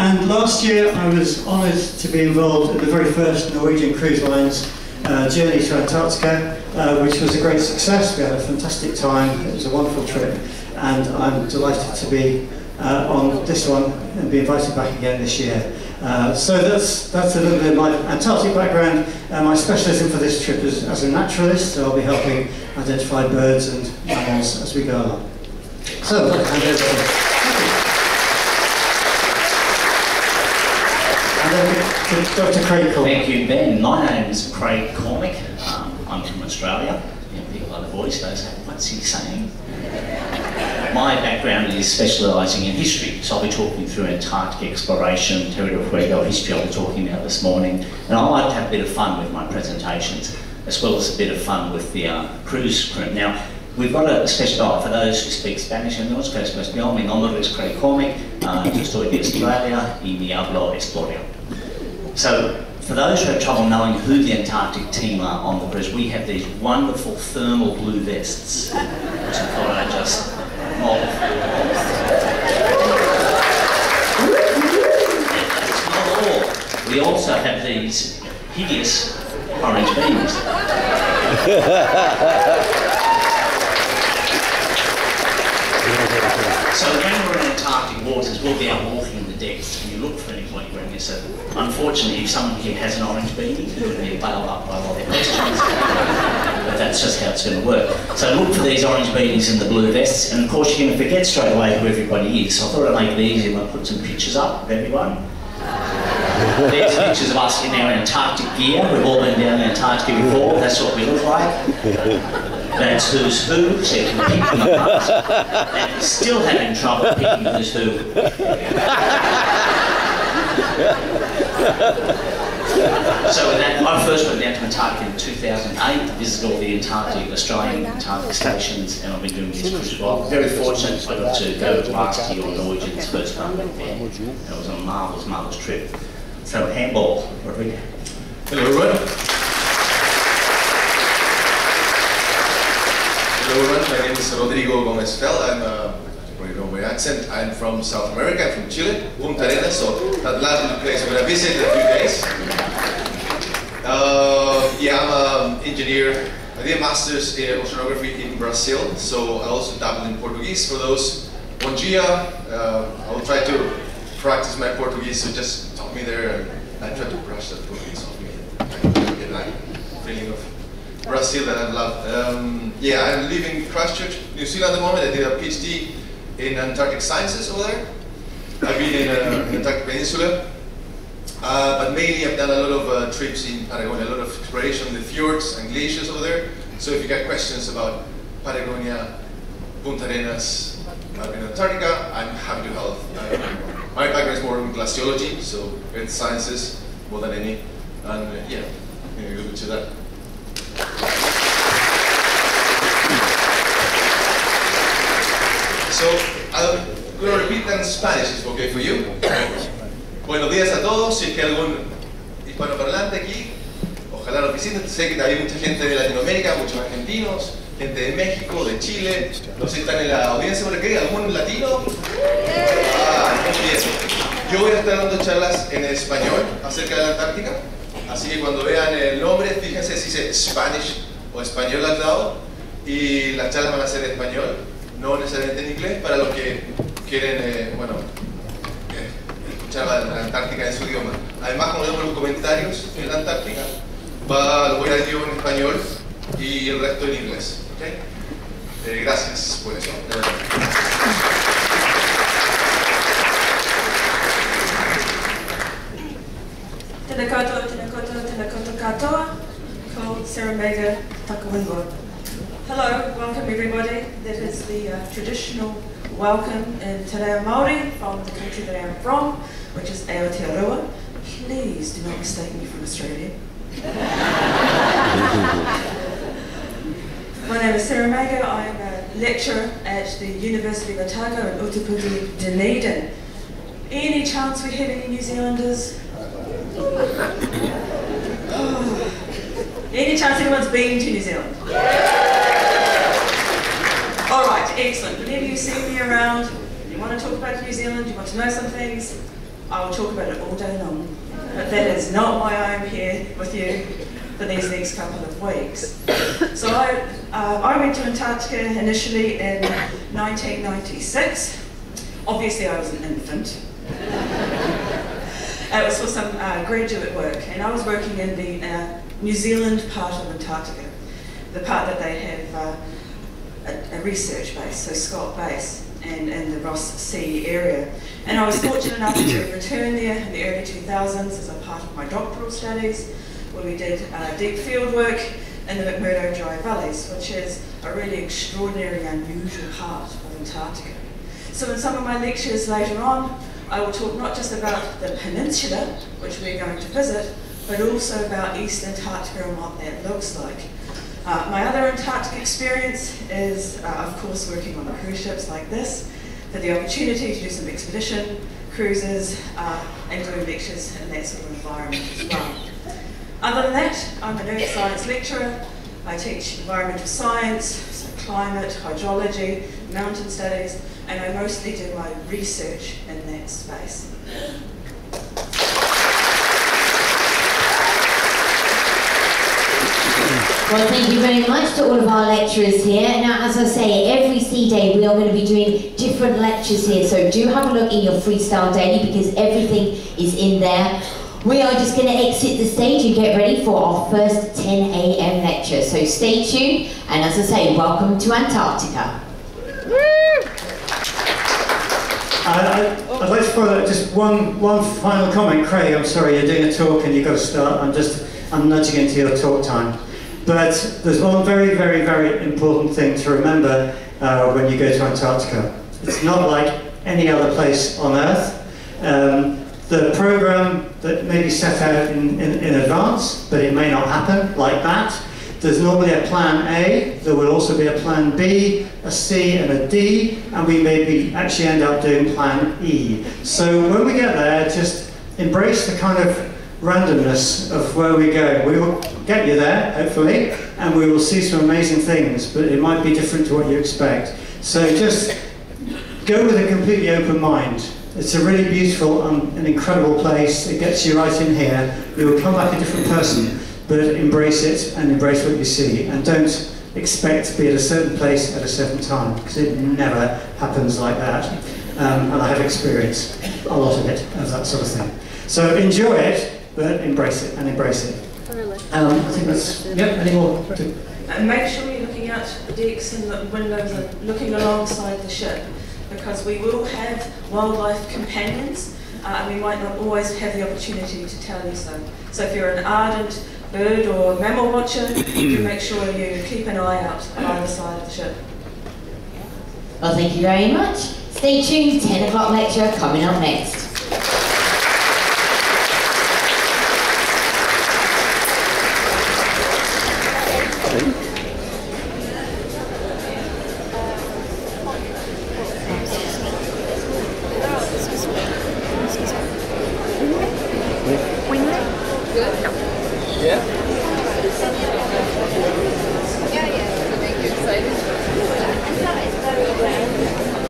And last year I was honoured to be involved in the very first Norwegian Cruise Line's journey to Antarctica, which was a great success. We had a fantastic time, it was a wonderful trip, and I'm delighted to be on this one and be invited back again this year. So that's a little bit of my Antarctic background. My specialism for this trip is as a naturalist, so I'll be helping identify birds and mammals as we go along. So, I'll hand over to Dr. Craig Cormick. Thank you, Ben. My name is Craig Cormick. I'm from Australia. People by the voice, they say, what's he saying? My background is specialising in history, so I'll be talking through Antarctic exploration, Terra del Fuego history I'll be talking about this morning, and I like to have a bit of fun with my presentations, as well as a bit of fun with the cruise crew. Now, we've got a special, for those who speak Spanish, and no os que español, mi nombre es Craig Cormick, yo estoy de Australia y mi hablo español. So, for those who have trouble knowing who the Antarctic team are on the cruise, we have these wonderful thermal blue vests, which I thought I'd just mold. It's not all. We also have these hideous orange beams. So when we're in Antarctic waters, we'll be out walking in the decks, and you look for anybody wearing this. So unfortunately, if someone here has an orange beanie, they're going to be bailed up by all their questions. But that's just how it's going to work. So look for these orange beanies and the blue vests, and of course you're going to forget straight away who everybody is. So I thought I'd make it easy and I'll put some pictures up of everyone. There's pictures of us in our Antarctic gear. We've all been down in Antarctica before. That's what we look like. That's who's who, so you can pick them apart. And still having trouble picking who's who. So with that, I first went down to Antarctica in 2008, visited all the Australian Antarctic stations, and I've been doing this cruise for a while. Very fortunate I got to go last year on Norwegian's first time there. It was a marvellous, marvellous trip. So handball, Rodrigo. Hello everyone. Hello everyone, my name is Rodrigo Gomez Fel. I'm, you know my accent, I'm from South America, I'm from Chile, Punta Arenas, so that last place I'm going to visit in a few days. Yeah, I'm an engineer. I did a master's in oceanography in Brazil, so I also dabble in Portuguese. For those, bom dia, I will try to practice my Portuguese, so just talk me there and I try to brush that Portuguese off me. I get that feeling of Brazil that I love. Yeah, I live in Christchurch, New Zealand at the moment. I did a PhD in Antarctic Sciences over there. I've been in the Antarctic Peninsula, but mainly I've done a lot of trips in Patagonia, a lot of exploration in the fjords and glaciers over there. So if you got questions about Patagonia, Punta Arenas, in Antarctica, I'm happy to help. My background is more in glaciology, so earth sciences more than any, and yeah, maybe a little bit to that. So, I'm going to repeat in Spanish, if it's okay for you. Buenos días a todos, si es que hay algún hispanoparlante aquí, ojalá nos visiten. Sé que hay mucha gente de Latinoamérica, muchos argentinos, gente de México, de Chile. No sé si están en la audiencia por aquí, ¿algún latino? Ah, muy bien. Yo voy a estar dando charlas en español acerca de la Antártica, así que cuando vean el nombre, fíjense si dice Spanish o español al lado, y las charlas van a ser en español, no necesariamente en inglés, para los que quieren, bueno, escuchar la Antártica en su idioma. Además, como vemos los comentarios en la Antártica, lo voy a decir en español y el resto en inglés. ¿Okay? Gracias por eso. Tēnā koutou, tēnā koutou, tēnā koutou katoa, ko Seremega Takawingo. Hello, welcome everybody. That is the traditional welcome in Te Reo Māori from the country that I am from, which is Aotearoa. Please do not mistake me from Australia. My name is Seremega. I am a lecturer at the University of Otago in Utaputi, Dunedin. Any chance we have any New Zealanders? Oh. Any chance anyone's been to New Zealand? All right, excellent. Whenever you see me around, you want to talk about New Zealand, you want to know some things, I will talk about it all day long, but that is not why I'm here with you for these next couple of weeks. So I went to Antarctica initially in 1996. Obviously I was an infant. It was for some graduate work, and I was working in the New Zealand part of Antarctica, the part that they have a research base, so Scott Base, and in the Ross Sea area. And I was fortunate enough to return there in the early 2000s as a part of my doctoral studies, where we did deep field work in the McMurdo Dry Valleys, which is a really extraordinary, unusual part of Antarctica. So in some of my lectures later on, I will talk not just about the peninsula, which we're going to visit, but also about East Antarctica and what that looks like. My other Antarctic experience is, of course, working on cruise ships like this, for the opportunity to do some expedition cruises and doing lectures in that sort of environment as well. Other than that, I'm an earth science lecturer. I teach environmental science, so climate, hydrology, mountain studies, and I mostly do my research in that space. Well, thank you very much to all of our lecturers here. Now, as I say, every Sea Day we are going to be doing different lectures here, so do have a look in your Freestyle Daily because everything is in there. We are just going to exit the stage and get ready for our first 10 a.m. lecture, so stay tuned, and as I say, welcome to Antarctica. I'd like to follow up just one final comment. Craig, I'm sorry, you're doing a talk and you've got to start. I'm nudging into your talk time. But there's one very, very, very important thing to remember when you go to Antarctica. It's not like any other place on Earth. The program that may be set out in advance, but it may not happen like that. There's normally a plan A, there will also be a plan B, a C and a D, and we maybe actually end up doing plan E. So when we get there, just embrace the kind of randomness of where we go. We will get you there, hopefully, and we will see some amazing things, but it might be different to what you expect. So just go with a completely open mind. It's a really beautiful and incredible place. It gets you right in here. You will come back a different person, but embrace it and embrace what you see. And don't expect to be at a certain place at a certain time, because it never happens like that. And I have experienced a lot of it, of that sort of thing. So enjoy it, but embrace it and embrace it. I think that's, yep, any more? And make sure you're looking out the decks and the windows and looking alongside the ship, because we will have wildlife companions, and we might not always have the opportunity to tell you so. So if you're an ardent bird or mammal watcher, you make sure you keep an eye out on either side of the ship. Well, thank you very much. Stay tuned, 10 o'clock lecture coming up next.